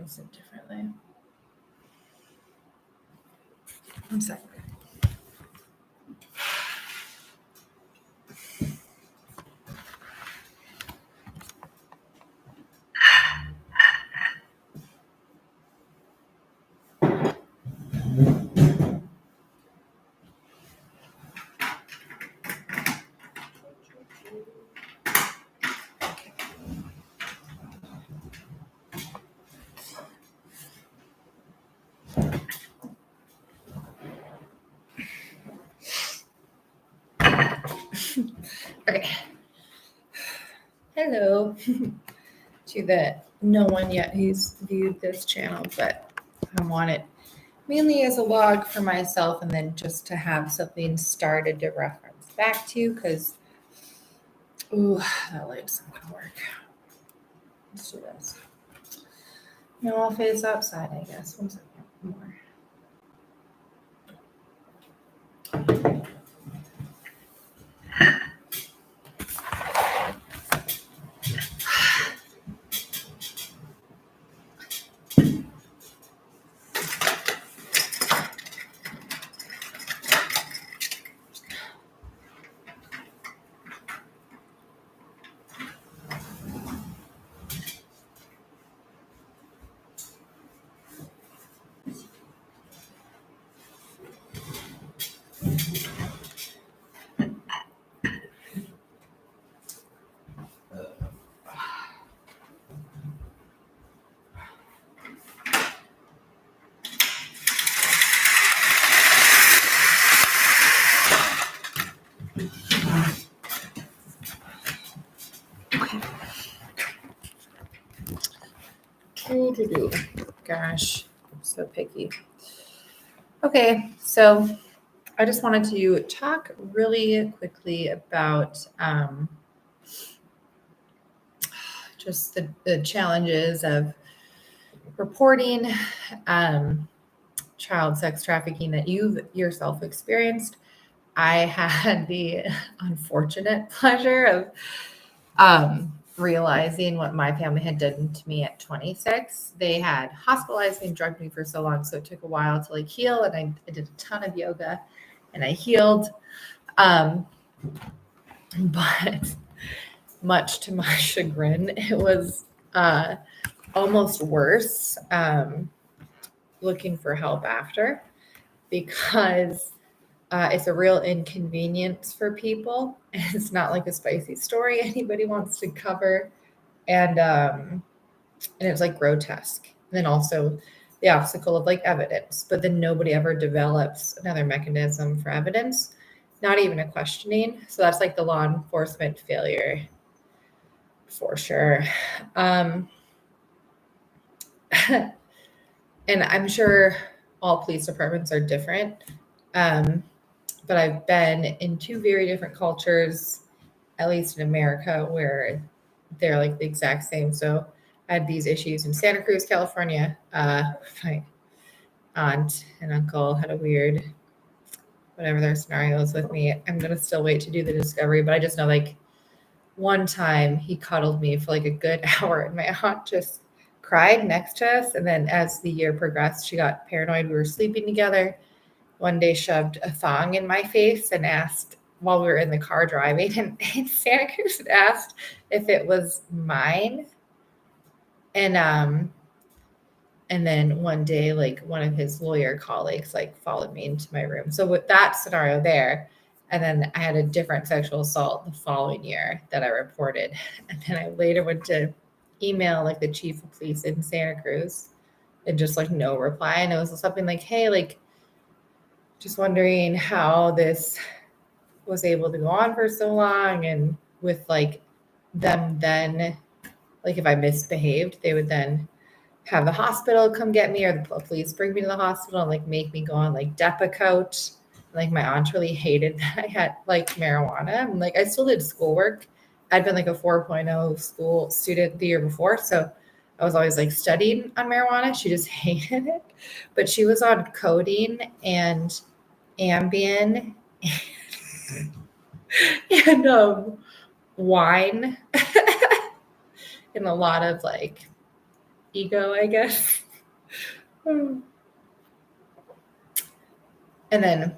experienced it differently. One second. Okay. Hello to the no one yet who's viewed this channel, but I want it mainly as a log for myself and then just to have something started to reference back to because, ooh, that light's not going to work. Let's do this. No, I'll face outside, I guess. 1 second more. Gosh, I'm so picky. Okay, so I just wanted to talk really quickly about just the challenges of reporting child sex trafficking that you've yourself experienced. I had the unfortunate pleasure of realizing what my family had done to me at 26. They had hospitalized me and drugged me for so long, so it took a while to heal, and I did a ton of yoga and I healed. But much to my chagrin, it was almost worse looking for help after, because it's a real inconvenience for people. It's not like a spicy story anybody wants to cover. And it's grotesque. And then also the obstacle of evidence, but then nobody ever develops another mechanism for evidence, not even a questioning. So that's the law enforcement failure for sure. And I'm sure all police departments are different. But I've been in two very different cultures, at least in America, where they're the exact same. So I had these issues in Santa Cruz, California. My aunt and uncle had a weird, whatever their scenario is with me. I'm going to still wait to do the discovery, but I just know one time he cuddled me for a good hour, and my aunt just cried next to us. And then as the year progressed, she got paranoid. We were sleeping together. One day shoved a thong in my face and asked, while we were in the car driving, and Santa Cruz had asked if it was mine. And then one day, one of his lawyer colleagues followed me into my room. So with that scenario there, and then I had a different sexual assault the following year that I reported. And then I later went to email the chief of police in Santa Cruz, and just no reply. And it was something hey, just wondering how this was able to go on for so long. And with them then, if I misbehaved, they would then have the hospital come get me, or the police bring me to the hospital and make me go on Depakote. My aunt really hated that I had marijuana. And I still did schoolwork. I'd been a 4.0 school student the year before, so I was always studying on marijuana. She just hated it. But she was on codeine and Ambien and wine and a lot of ego, I guess. And then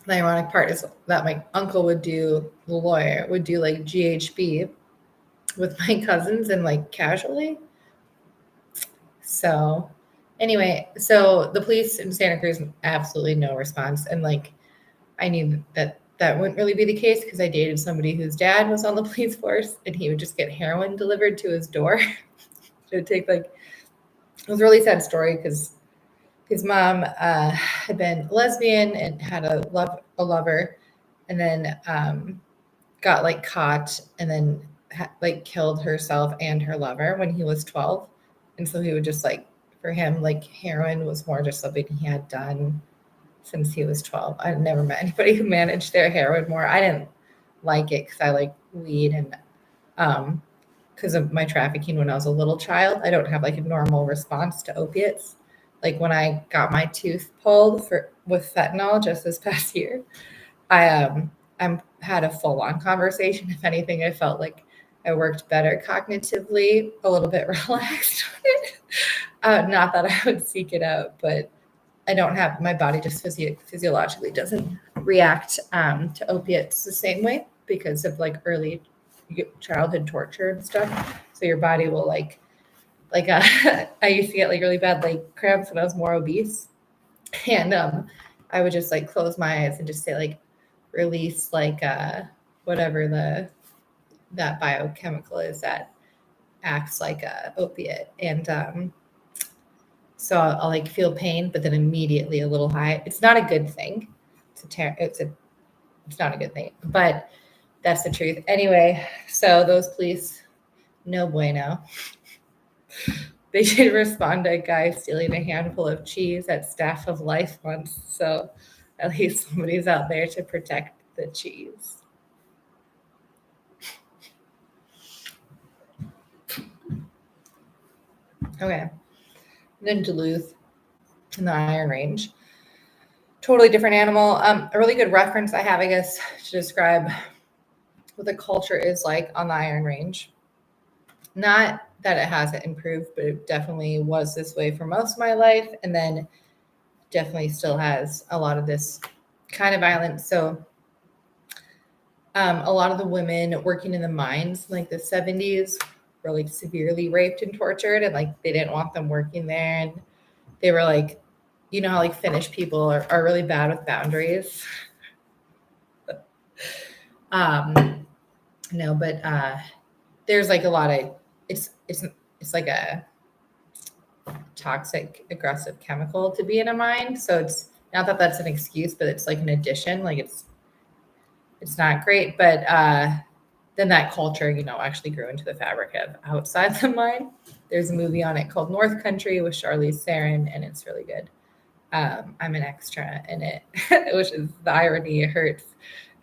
the ironic part is that my uncle would do, the lawyer would do like GHB with my cousins and like casually. So anyway, so the police in Santa Cruz, absolutely no response. And like, I knew that that wouldn't really be the case because I dated somebody whose dad was on the police force and he would just get heroin delivered to his door. It would take like, it was a really sad story because his mom had been lesbian and had a lover, and then got like caught and then like killed herself and her lover when he was 12. And so he would just like, for him, like heroin was more just something he had done since he was 12. I've never met anybody who managed their heroin more. I didn't like it because I like weed, and because of my trafficking when I was a little child, I don't have like a normal response to opiates. Like when I got my tooth pulled with fentanyl just this past year, I had a full on conversation. If anything, I felt like I worked better cognitively, a little bit relaxed. Not that I would seek it out, but I don't have, my body just physiologically doesn't react to opiates the same way because of like early childhood torture and stuff. So your body will I used to get like really bad leg cramps when I was more obese, and I would just like close my eyes and just say like release whatever that biochemical is that acts like a opiate, and so I'll like feel pain, but then immediately a little high. It's not a good thing. It's not a good thing, but that's the truth. Anyway, so those police, no bueno. They did respond to a guy stealing a handful of cheese at Staff of Life once. So at least somebody's out there to protect the cheese. Okay. Then Duluth in the Iron Range. Totally different animal. A really good reference I have, I guess, to describe what the culture is like on the Iron Range. Not that it hasn't improved, but it definitely was this way for most of my life. And then definitely still has a lot of this kind of violence. So a lot of the women working in the mines in like the 70s were like severely raped and tortured, and like they didn't want them working there. And they were like, you know how like Finnish people are really bad with boundaries. No, but there's like a lot of it's like a toxic, aggressive chemical to be in a mine. So it's not that that's an excuse, but it's like an addition. Like it's not great, but then that culture, actually grew into the fabric of outside the mine. There's a movie on it called North Country with Charlize Theron, and it's really good. I'm an extra in it, which is the irony. It hurts.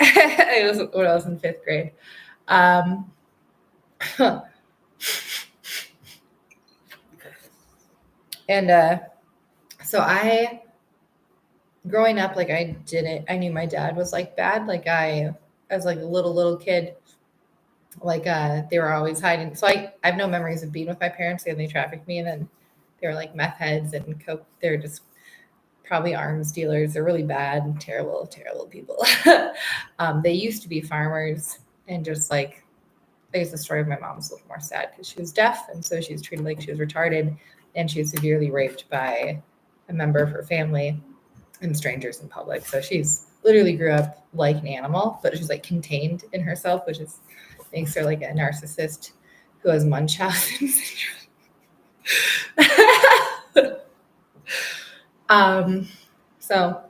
It was when I was in 5th grade. And so growing up, like I knew my dad was like bad. Like as like a little kid, like they were always hiding. So I have no memories of being with my parents, and they trafficked me, and then they were like meth heads and coke. They're just probably arms dealers. They're really bad and terrible people. They used to be farmers, and just like, I guess the story of my mom was a little more sad because she was deaf, and so she was treated like she was retarded, and she was severely raped by a member of her family and strangers in public. So she's literally grew up like an animal, but she's like contained in herself, which makes her like a narcissist who has Munchausen syndrome. So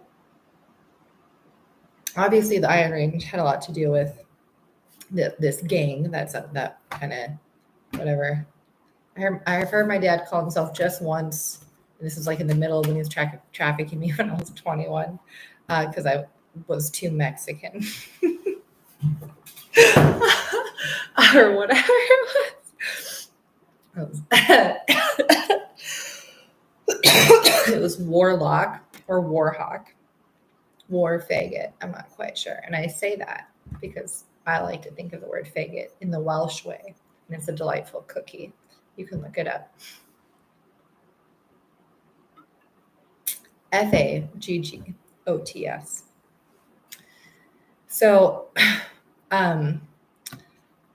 obviously the Iron Range had a lot to do with this gang that kind of whatever. I've heard my dad call himself just once. And this is like in the middle when he was trafficking me when I was 21, because I was too Mexican or whatever it was. It was Warlock or Warhawk, War faggot. I'm not quite sure, and I say that because I like to think of the word faggot in the Welsh way, and it's a delightful cookie. You can look it up. FAGGOTS. So, I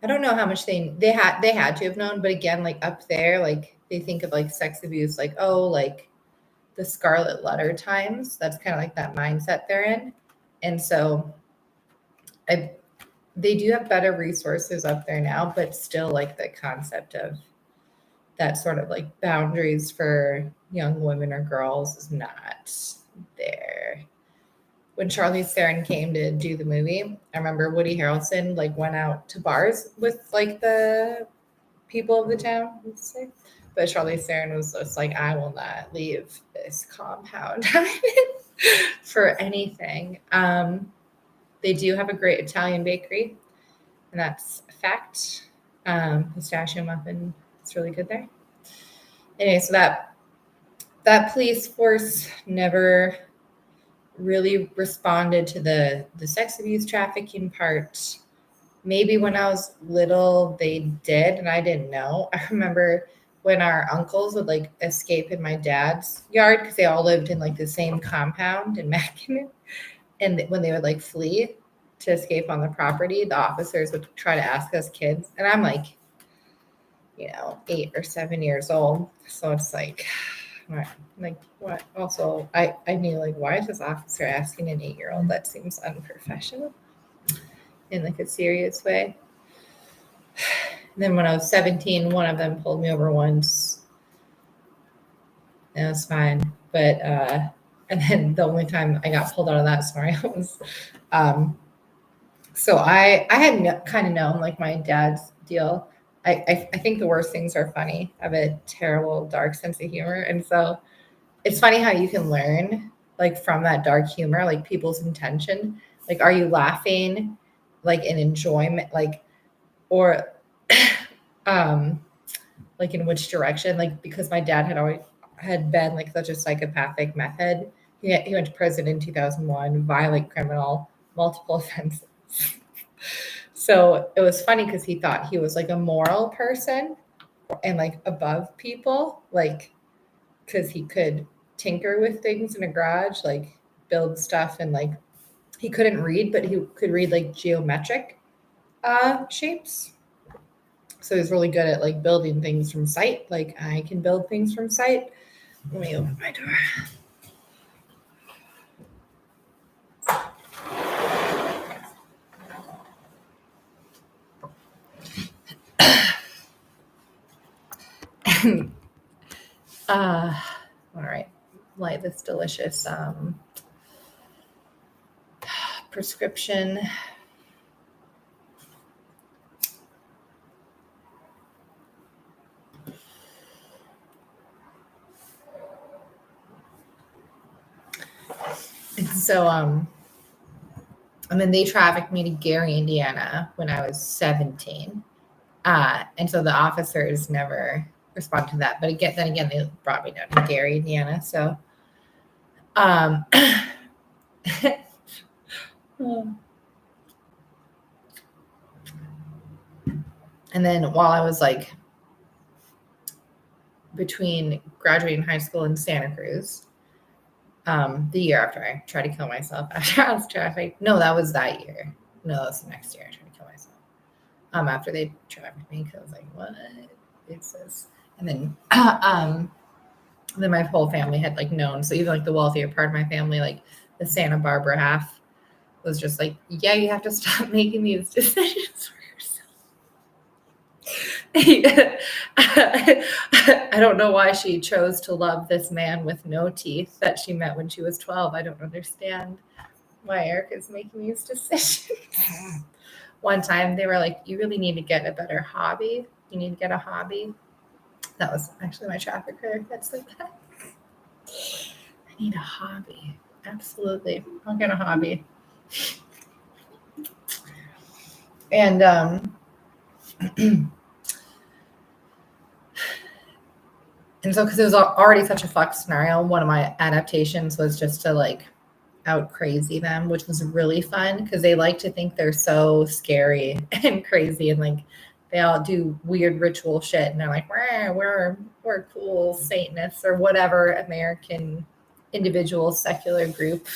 don't know how much they had to have known, but again, like up there, like they think of like sex abuse, like, oh, like the Scarlet Letter times. That's kind of like that mindset they're in. And so they do have better resources up there now, but still like the concept of that sort of like boundaries for young women or girls is not there. When Charlize Theron came to do the movie, I remember Woody Harrelson like went out to bars with like the people of the town, let's say. But Charlize Theron was just like, I will not leave this compound for anything. They do have a great Italian bakery, and that's a fact. Pistachio muffin, it's really good there. Anyway, so that police force never really responded to the sex abuse trafficking part. Maybe when I was little they did and I didn't know. I remember when our uncles would like escape in my dad's yard because they all lived in like the same compound in Mackinac, and when they would like flee to escape on the property, the officers would try to ask us kids, and I'm like, 8 or 7 years old, so it's like what? Also, I knew like, why is this officer asking an 8-year-old? That seems unprofessional in like a serious way. And then when I was 17, one of them pulled me over once. And it was fine. But and then the only time I got pulled out of that scenario was so I had kind of known like my dad's deal. I think the worst things are funny. I have a terrible dark sense of humor. And so it's funny how you can learn like from that dark humor, like people's intention. Like, are you laughing like in enjoyment, like, or like in which direction? Like, because my dad had been like such a psychopathic meth head. He went to prison in 2001, violent criminal, multiple offenses. So it was funny because he thought he was like a moral person and like above people, like because he could tinker with things in a garage, like build stuff, and like he couldn't read, but he could read like geometric shapes. So he's really good at like building things from sight. Like I can build things from sight. Let me open my door. All right. Light this delicious prescription. And so and then they trafficked me to Gary, Indiana when I was 17. And so the officers never responded to that. But then again, they brought me down to Gary, Indiana. So and then while I was like between graduating high school and Santa Cruz, the year after I tried to kill myself after I was trafficked. No, that was that year. No, that was the next year I tried to kill myself. After they trafficked me, because I was like, what is this? And then then my whole family had like known. So even like the wealthier part of my family, like the Santa Barbara half, was just like, yeah, you have to stop making these decisions for yourself. I don't know why she chose to love this man with no teeth that she met when she was 12. I don't understand why Erica's making these decisions. One time they were like, you really need to get a better hobby. You need to get a hobby. That was actually my trafficker that said that. I need a hobby. Absolutely. I'll get a hobby. And and so because it was already such a fucked scenario, one of my adaptations was just to like out crazy them, which was really fun because they like to think they're so scary and crazy, and like they all do weird ritual shit, and they're like, we're cool Satanists or whatever American individual secular group.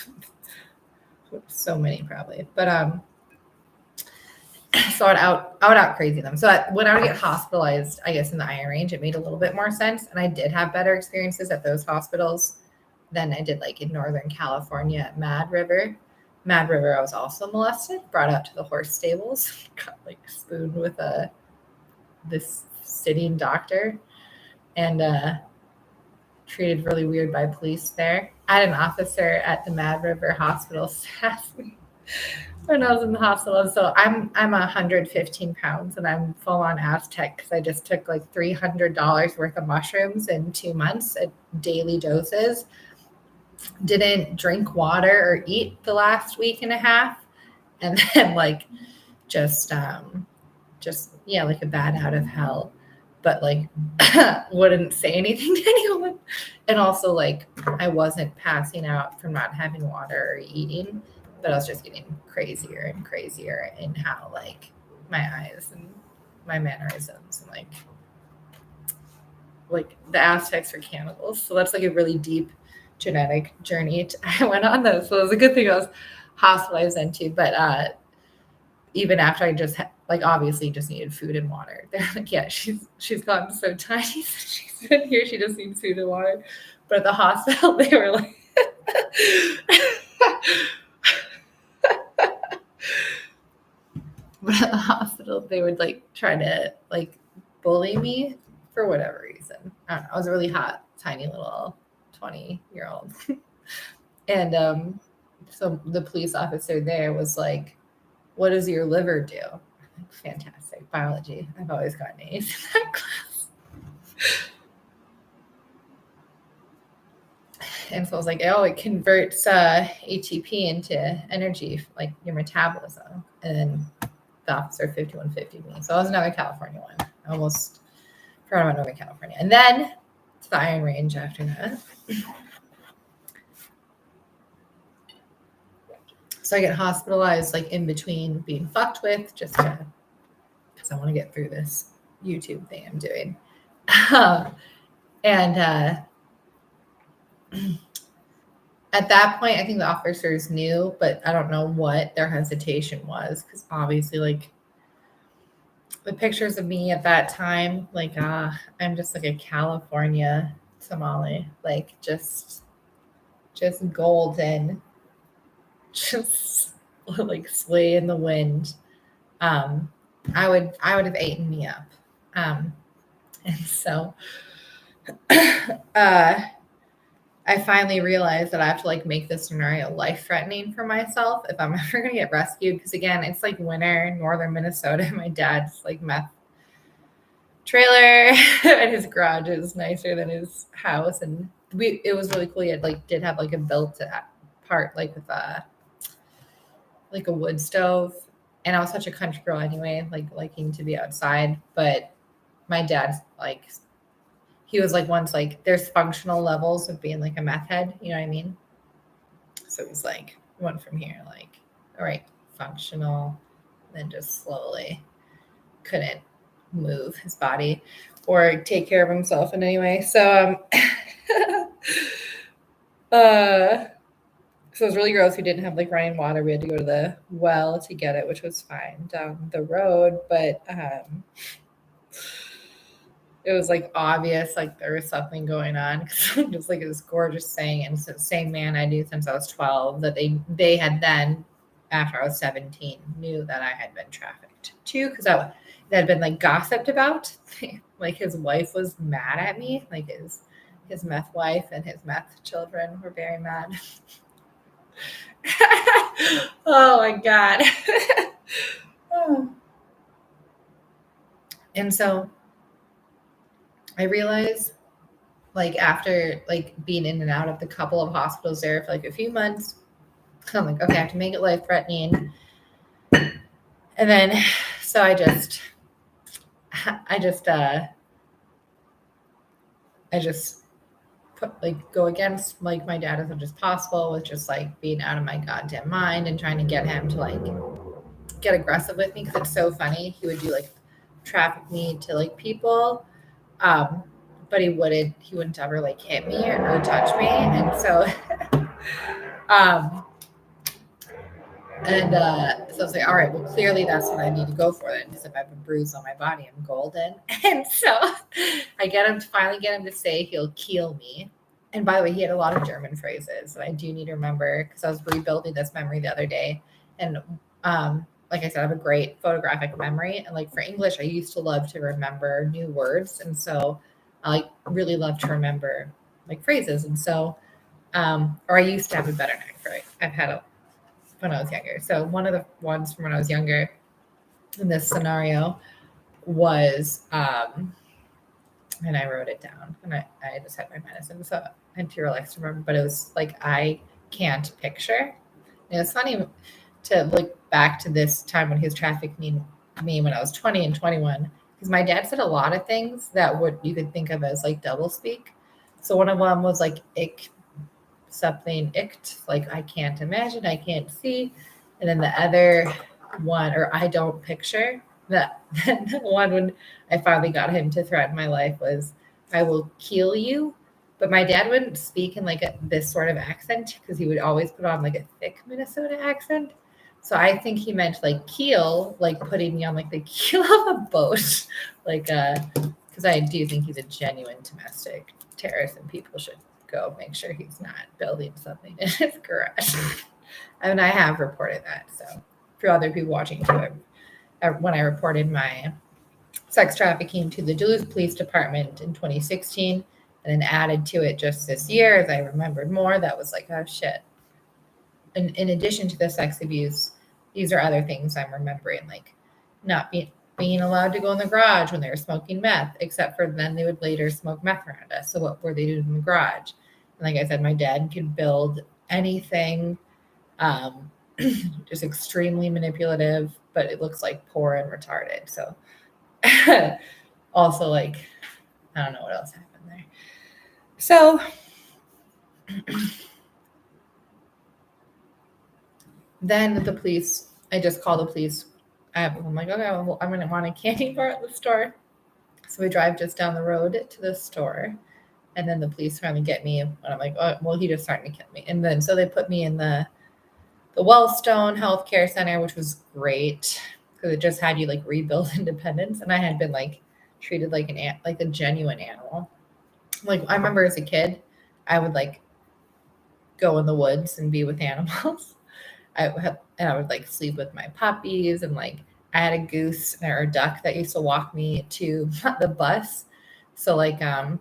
So many probably, but so I would out crazy them. So when I would get hospitalized, I guess in the iron range, it made a little bit more sense, and I did have better experiences at those hospitals than I did like in Northern California at Mad River. Mad River, I was also molested, brought out to the horse stables, got like spooned with this sitting doctor, and treated really weird by police there. I had an officer at the Mad River Hospital staff when I was in the hospital. So I'm 115 pounds and I'm full on Aztec because I just took like $300 worth of mushrooms in 2 months at daily doses. Didn't drink water or eat the last week and a half, and then like just yeah, like a bat out of hell, but like wouldn't say anything to anyone. And also like I wasn't passing out from not having water or eating, but I was just getting crazier and crazier in how like my eyes and my mannerisms and like the Aztecs are cannibals. So that's like a really deep genetic journey I went on those. So it was a good thing I was hospitalized into, but even after I just like obviously just needed food and water. They're like, yeah, she's gotten so tiny since she's been here. She just needs food and water. But at the hospital, they were like, but at the hospital, they would like try to like bully me for whatever reason. I don't know. I was a really hot, tiny little 20-year-old, and so the police officer there was like, "What does your liver do?" Fantastic. Biology. I've always gotten A's in that class. And so I was like, oh, it converts ATP into energy, like your metabolism. And then the officer 5150 me. So I was another California one. I almost forgot about Northern California. And then to the Iron Range after that. So I get hospitalized like in between being fucked with just because I want to get through this YouTube thing I'm doing. And at that point, I think the officers knew, but I don't know what their hesitation was because obviously like the pictures of me at that time, like I'm just like a California Somali, like just golden, just like sway in the wind. I would have eaten me up. And so I finally realized that I have to like make this scenario life-threatening for myself if I'm ever gonna get rescued. Because again, it's like winter in northern Minnesota. My dad's like meth trailer and his garage is nicer than his house, and it was really cool. He had like did have like a built part like with like a wood stove, and I was such a country girl anyway, like liking to be outside. But my dad's like, he was like once like there's functional levels of being like a meth head, you know what I mean? So it was like went from here like, all right, functional, then just slowly couldn't move his body or take care of himself in any way. So so it was really gross. We didn't have like running water. We had to go to the well to get it, which was fine down the road. But it was like obvious, like there was something going on. Just like this gorgeous thing, and it's the same man I knew since I was 12. That they had then, after I was 17, knew that I had been trafficked too, because that had been like gossiped about. Like his wife was mad at me, like his meth wife and his meth children were very mad. Oh my God. And so I realized like after like being in and out of the couple of hospitals there for like a few months, I'm like, okay, I have to make it life threatening. And then so I just put like go against like my dad as much as possible with just like being out of my goddamn mind and trying to get him to like get aggressive with me, because it's so funny. He would do like traffic me to like people, but he wouldn't ever like hit me or touch me. And so um, and so I was like, all right, well, clearly that's what I need to go for then, because if I have a bruise on my body, I'm golden. And so I finally get him to say he'll kill me. And by the way, he had a lot of German phrases that I do need to remember because I was rebuilding this memory the other day. And like I said, I have a great photographic memory. And like for English, I used to love to remember new words. And so I like really love to remember like phrases. And so, or I used to have a better knack for it. I've had a when I was younger. So one of the ones from when I was younger in this scenario was, and I wrote it down, and I just had my medicine, so I had to relax to remember. But it was like I can't picture. And it's funny to look back to this time when he was trafficking me when I was 20 and 21, because my dad said a lot of things that you could think of as like double speak. So one of them was like ick, something icked, like I can't imagine, I can't see. And then the other one, or I don't picture, that the one when I finally got him to threaten my life was I will kill you. But my dad wouldn't speak in like this sort of accent because he would always put on like a thick Minnesota accent. So I think he meant like keel, like putting me on like the keel of a boat, like because I do think he's a genuine domestic terrorist, and people should go make sure he's not building something in his garage. I mean, I have reported that. So for other people watching too, when I reported my sex trafficking to the Duluth Police Department in 2016, and then added to it just this year as I remembered more, that was like, oh shit. And in addition to the sex abuse, these are other things I'm remembering, like not being allowed to go in the garage when they were smoking meth, except for then they would later smoke meth around us. So what were they doing in the garage? And like I said, my dad could build anything, just extremely manipulative, but it looks like poor and retarded. So also like, I don't know what else happened there. So then the police, I just call the police. I'm like, okay, well, I'm going to want a candy bar at the store. So we drive just down the road to the store. And then the police finally get me. And I'm like, oh, well, he just starting to kill me. And then so they put me in the Wellstone Healthcare Center, which was great because it just had you like rebuild independence. And I had been like treated like a genuine animal. Like I remember as a kid, I would like go in the woods and be with animals. I would like sleep with my puppies, and like I had a goose or a duck that used to walk me to the bus. So like it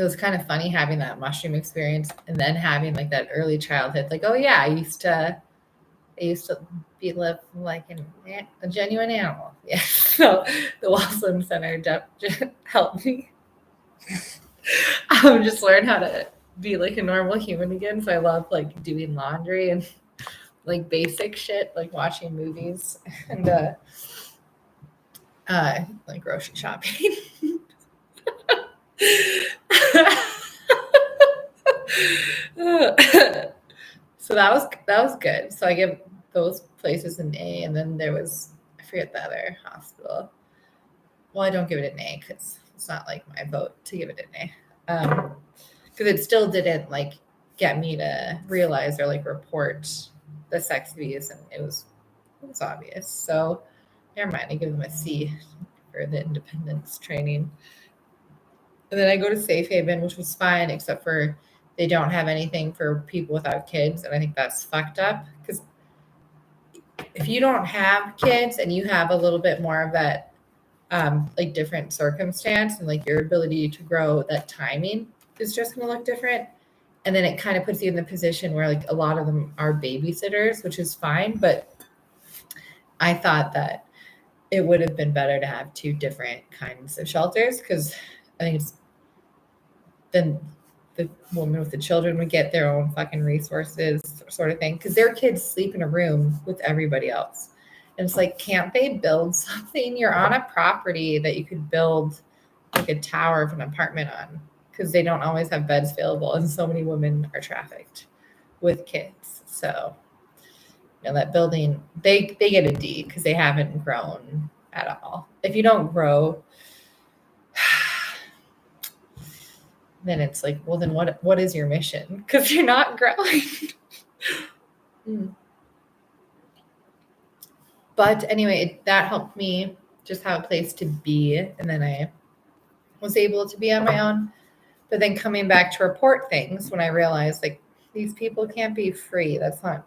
was kind of funny having that mushroom experience and then having like that early childhood, like, oh yeah, I used to live like a genuine animal. Yeah. So the Wilson Center helped me just learn how to be like a normal human again. So I love like doing laundry and like basic shit, like watching movies and like grocery shopping. So that was good. So I give those places an A, and then there was, I forget the other hospital. Well, I don't give it an A because it's not like my vote to give it an A. Because it still didn't like get me to realize or like report the sex abuse, and it was obvious. So never mind, I give them a C for the independence training. And then I go to Safe Haven, which was fine, except for they don't have anything for people without kids. And I think that's fucked up because if you don't have kids and you have a little bit more of that, like different circumstance and like your ability to grow, that timing is just going to look different. And then it kind of puts you in the position where like a lot of them are babysitters, which is fine. But I thought that it would have been better to have two different kinds of shelters because I think it's then the woman with the children would get their own fucking resources sort of thing because their kids sleep in a room with everybody else. And it's like, can't they build something? You're on a property that you could build like a tower of an apartment on because they don't always have beds available. And so many women are trafficked with kids. So, you know, that building, they get a D because they haven't grown at all. If you don't grow, then it's like, well, then what is your mission? Because you're not growing. But anyway, that helped me just have a place to be. And then I was able to be on my own. But then coming back to report things when I realized like these people can't be free. That's not,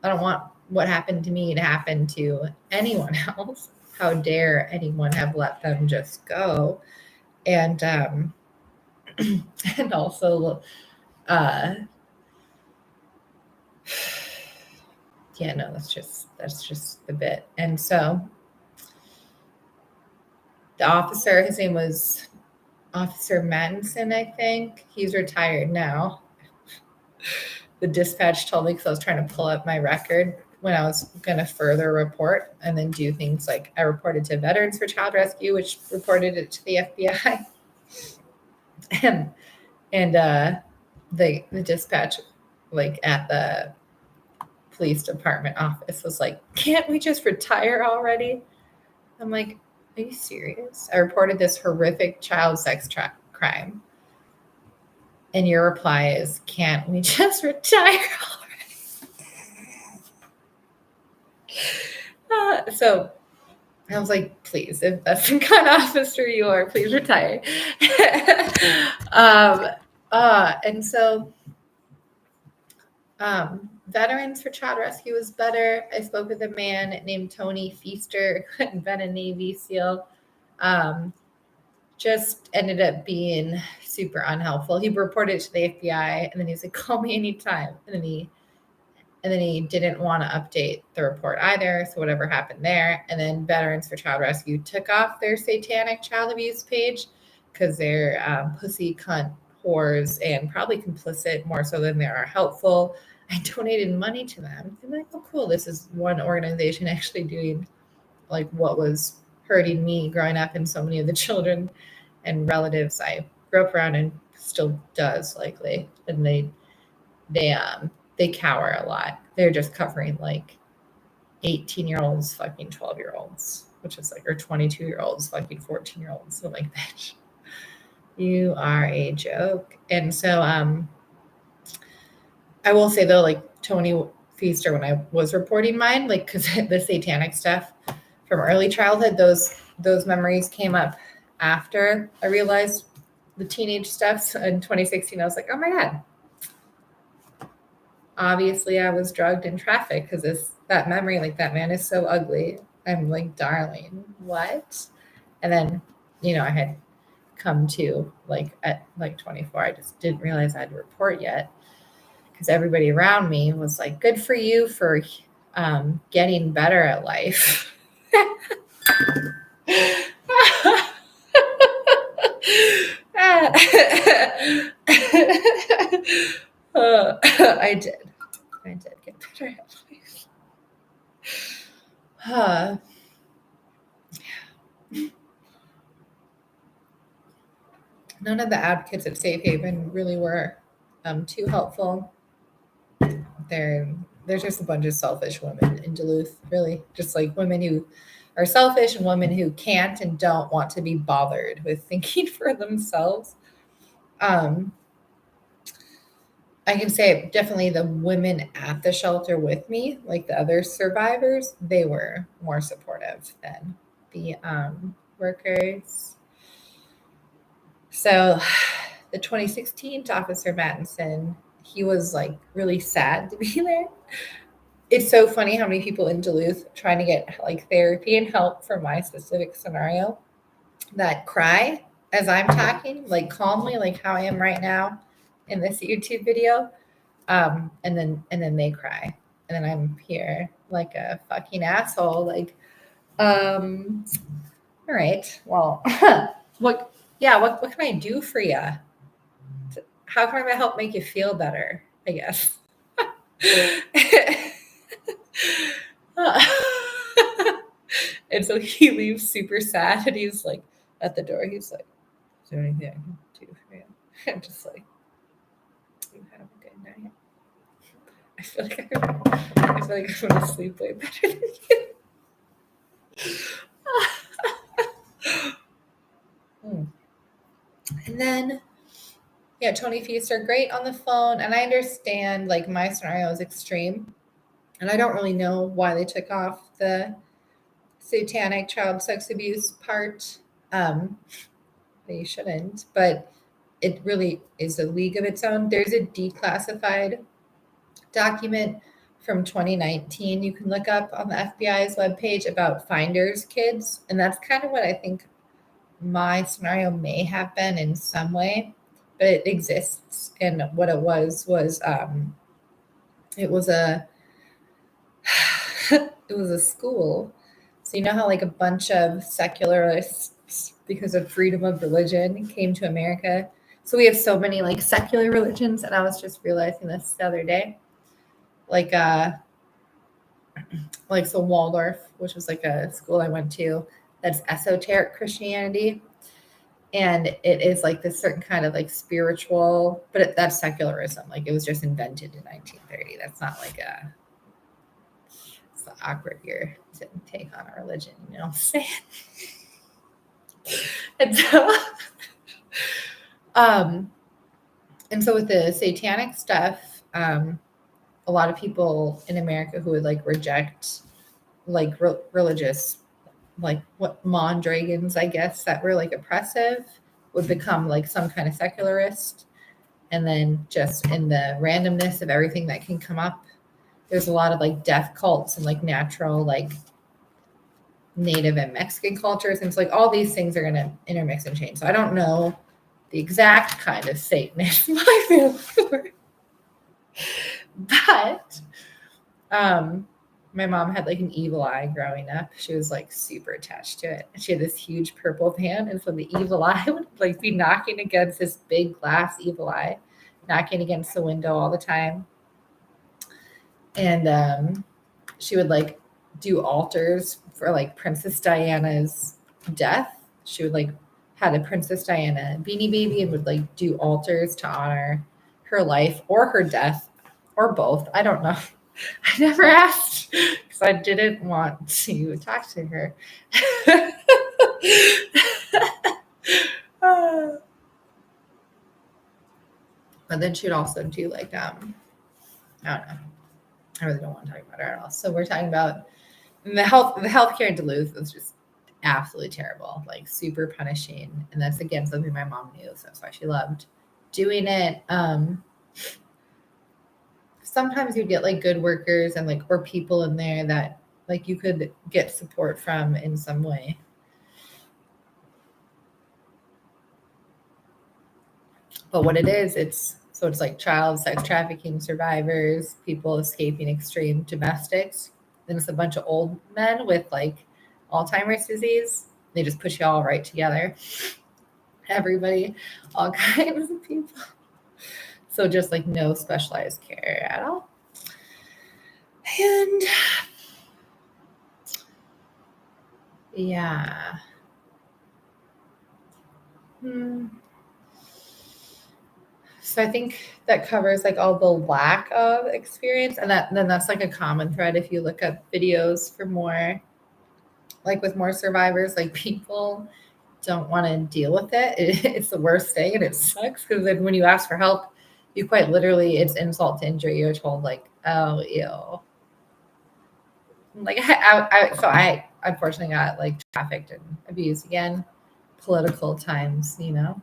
I don't want what happened to me to happen to anyone else. How dare anyone have let them just go? And and also yeah, no, that's just the bit. And so the officer, his name was Officer Mattinson, I think. He's retired now. The dispatch told me, because I was trying to pull up my record when I was going to further report and then do things like I reported to Veterans for Child Rescue, which reported it to the FBI. and the dispatch, like at the police department office, was like, can't we just retire already? I'm like, are you serious? I reported this horrific child sex crime. And your reply is, can't we just retire already? So I was like, please, if that's the kind of officer you are, please retire. And so Veterans for Child Rescue was better. I spoke with a man named Tony Feaster, who had been a Navy SEAL. Just ended up being super unhelpful. He reported it to the FBI, and then he's like, call me anytime. And then he didn't want to update the report either. So whatever happened there. And then Veterans for Child Rescue took off their satanic child abuse page because they're pussy cunt whores and probably complicit more so than they are helpful. I donated money to them. I'm like, oh, cool. This is one organization actually doing like what was hurting me growing up, and so many of the children and relatives I grew up around and still does likely. And they cower a lot. They're just covering like 18-year-olds fucking 12-year-olds, which is like, or 22-year-olds fucking 14-year-olds. So like, bitch, you are a joke. And so I will say though, like Tony Feaster, when I was reporting mine, like, because the satanic stuff from early childhood, those memories came up after I realized the teenage stuff. So in 2016, I was like, oh my God, obviously I was drugged and trafficked, because that memory, like that man is so ugly. I'm like, darling, what? And then, I had come to like at like 24, I just didn't realize I had to report yet, because everybody around me was like, good for you for getting better at life. I did get better at life. None of the advocates at Safe Haven really were too helpful. There's just a bunch of selfish women in Duluth, really, just like women who are selfish and women who can't and don't want to be bothered with thinking for themselves. I can say definitely the women at the shelter with me, like the other survivors, they were more supportive than the workers. So the 2016 Officer Mattinson, he was like really sad to be there. It's so funny how many people in Duluth trying to get like therapy and help for my specific scenario that cry as I'm talking, like calmly, like how I am right now in this YouTube video. And then they cry. And then I'm here like a fucking asshole. Like, all right, well, what can I do for you? How can I help make you feel better? I guess. And so he leaves super sad, and he's like at the door. He's like, "Is there anything I can do for you?" I'm just like, "You have a good night." I feel like I'm going to sleep way better than you. And then Yeah, Tony Feast are great on the phone, and I understand like my scenario is extreme, and I don't really know why they took off the satanic child sex abuse part. They shouldn't, but it really is a league of its own. There's a declassified document from 2019 you can look up on the FBI's webpage about Finders kids, and that's kind of what I think my scenario may have been in some way, but it exists. And what it was it was a it was a school. So you know how like a bunch of secularists, because of freedom of religion, came to America. So we have so many like secular religions, and I was just realizing this the other day. Like so Waldorf, which was like a school I went to, that's esoteric Christianity. And it is like this certain kind of like spiritual, but that's secularism. Like it was just invented in 1930. That's not like it's awkward here to take on a religion, you know what I'm saying? And so, um, and so with the satanic stuff, a lot of people in America who would like reject like religious, like what Mondragons, I guess, that were like oppressive, would become like some kind of secularist. And then just in the randomness of everything that can come up, there's a lot of like death cults and like natural like Native and Mexican cultures. And it's like all these things are going to intermix and change. So I don't know the exact kind of Satanist my family were. But my mom had like an evil eye growing up. She was like super attached to it. She had this huge purple pan, and so the evil eye would like be knocking against this big glass evil eye, knocking against the window all the time. And she would like do altars for like Princess Diana's death. She would like had a Princess Diana beanie baby and would like do altars to honor her life or her death or both. I don't know. I never asked because I didn't want to talk to her. But then she'd also do like I don't know. I really don't want to talk about her at all. So we're talking about the healthcare in Duluth was just absolutely terrible, like super punishing. And that's again something my mom knew, so that's why she loved doing it. Sometimes you get like good workers and like or people in there that like you could get support from in some way. But what it is, it's like child sex trafficking survivors, people escaping extreme domestics. Then it's a bunch of old men with like Alzheimer's disease. They just put you all right together. Everybody, all kinds of people. So just like no specialized care at all. And yeah. So I think that covers like all the lack of experience, and that's like a common thread if you look up videos for more, like with more survivors, like people don't want to deal with it. It's the worst thing, and it sucks because then when you ask for help, you quite literally it's insult to injury. You're told like, oh, ew. Like I unfortunately got like trafficked and abused again, political times, you know.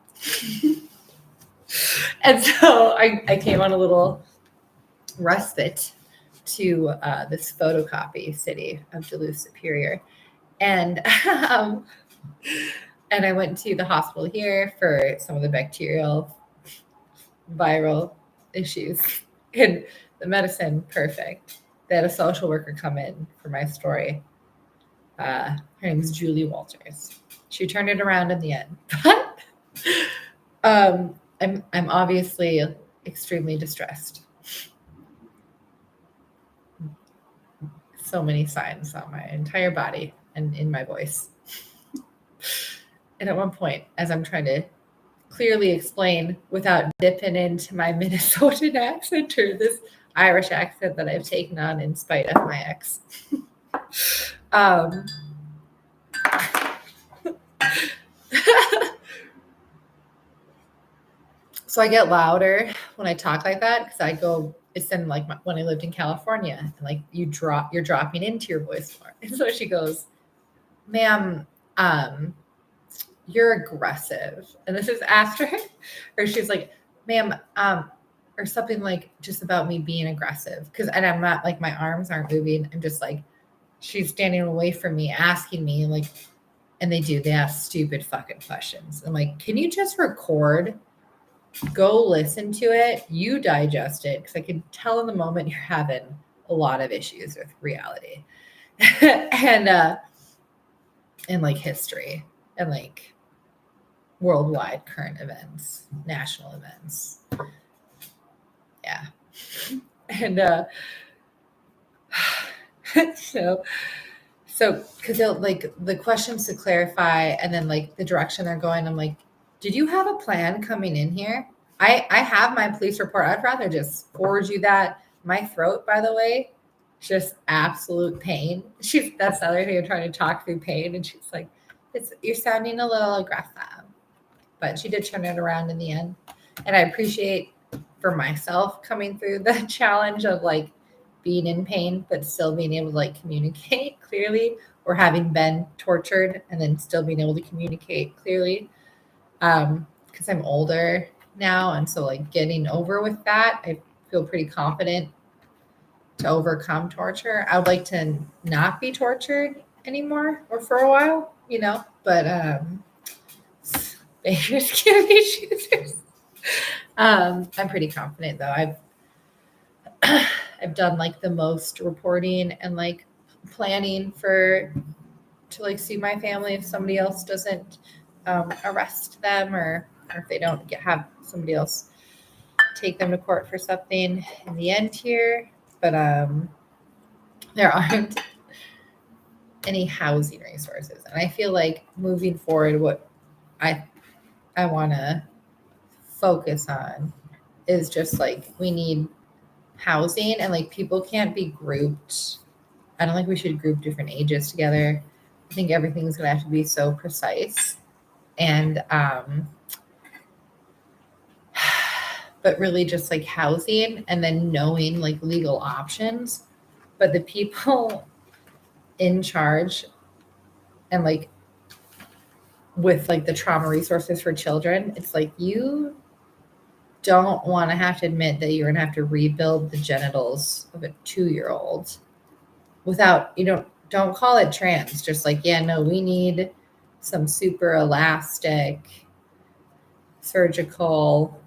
And so I came on a little respite to this photocopy city of Duluth Superior, and and I went to the hospital here for some of the bacterial viral issues, and the medicine perfect. They had a social worker come in for my story. Her name is Julie Walters. She turned it around in the end, but I'm obviously extremely distressed. So many signs on my entire body and in my voice. And at one point, as I'm trying to clearly explain without dipping into my Minnesotan accent or this Irish accent that I've taken on in spite of my ex. So I get louder when I talk like that because it's in like when I lived in California, and like you're dropping into your voice more. And so she goes, ma'am, you're aggressive. And this is after, or she's like, ma'am, or something like just about me being aggressive. And I'm not like, my arms aren't moving. I'm just like, she's standing away from me, asking me like, and they ask stupid fucking questions. I'm like, can you just record? Go listen to it. You digest it. Cause I can tell in the moment you're having a lot of issues with reality and like history and like worldwide current events, national events. Yeah. And so because they'll like the questions to clarify and then like the direction they're going, I'm like, did you have a plan coming in here? I have my police report. I'd rather just forward you that. My throat, by the way, just absolute pain. That's the other thing, I'm trying to talk through pain. And she's like, you're sounding a little aggressive. But she did turn it around in the end. And I appreciate for myself coming through the challenge of like being in pain, but still being able to like communicate clearly, or having been tortured and then still being able to communicate clearly. Because I'm older now. And so like getting over with that, I feel pretty confident to overcome torture. I would like to not be tortured anymore or for a while, but beggars can't be choosers. I'm pretty confident though. I've done like the most reporting and like planning to like see my family if somebody else doesn't arrest them, or if they don't have somebody else take them to court for something in the end here. But there aren't any housing resources, and I feel like moving forward, what I want to focus on is just like we need housing, and like people can't be grouped. I don't think we should group different ages together. I think everything's gonna have to be so precise, and but really just like housing and then knowing like legal options. But the people in charge and like with like the trauma resources for children, it's like you don't want to have to admit that you're gonna have to rebuild the genitals of a 2-year-old without, don't call it trans. Just like, yeah, no, we need some super elastic surgical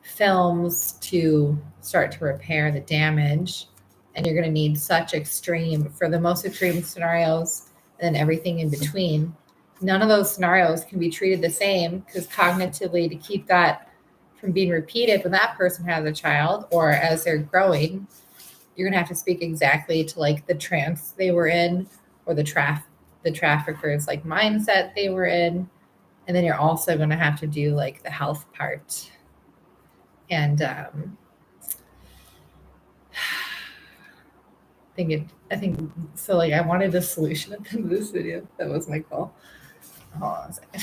films to start to repair the damage. And you're going to need such extreme, for the most extreme scenarios, and everything in between. None of those scenarios can be treated the same, because cognitively, to keep that from being repeated when that person has a child or as they're growing, you're going to have to speak exactly to like the trance they were in, or the traffickers like mindset they were in. And then you're also going to have to do like the health part. And I think so. Like I wanted a solution at the end of this video. That was my goal. Hold on a second.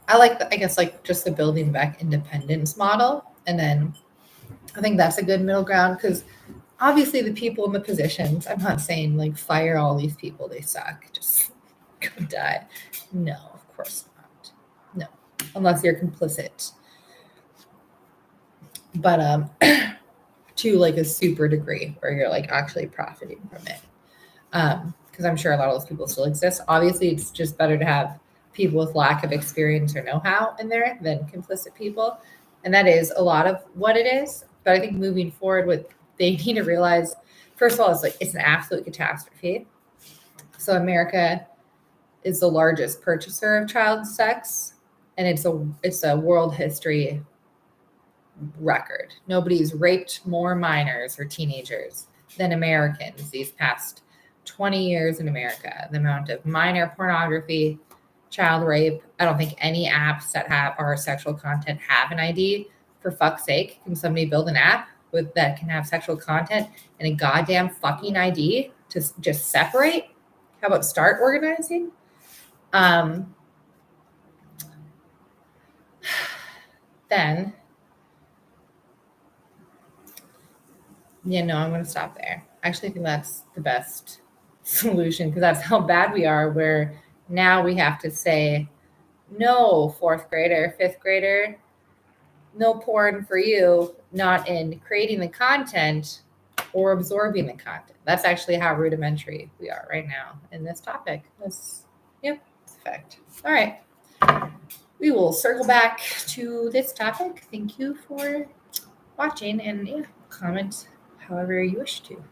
I like I guess like just the building back independence model. And then I think that's a good middle ground, because obviously the people in the positions, I'm not saying like fire all these people, they suck, just go die. No, of course not. No, unless you're complicit. But to like a super degree where you're like actually profiting from it. Because I'm sure a lot of those people still exist. Obviously, it's just better to have people with lack of experience or know-how in there than complicit people. And that is a lot of what it is. But I think moving forward, they need to realize, first of all, it's an absolute catastrophe. So America is the largest purchaser of child sex, and it's a world history record. Nobody's raped more minors or teenagers than Americans these past 20 years in America. The amount of minor pornography, child rape. I don't think any apps that have our sexual content have an ID. For fuck's sake, can somebody build an app that can have sexual content and a goddamn fucking ID to just separate? How about start organizing? then, I'm going to stop there. I actually think that's the best solution because that's how bad we are, where now we have to say, no, fourth grader, fifth grader, no porn for you, not in creating the content or absorbing the content. That's actually how rudimentary we are right now in this topic. This effect. All right. We will circle back to this topic. Thank you for watching and comment however you wish to.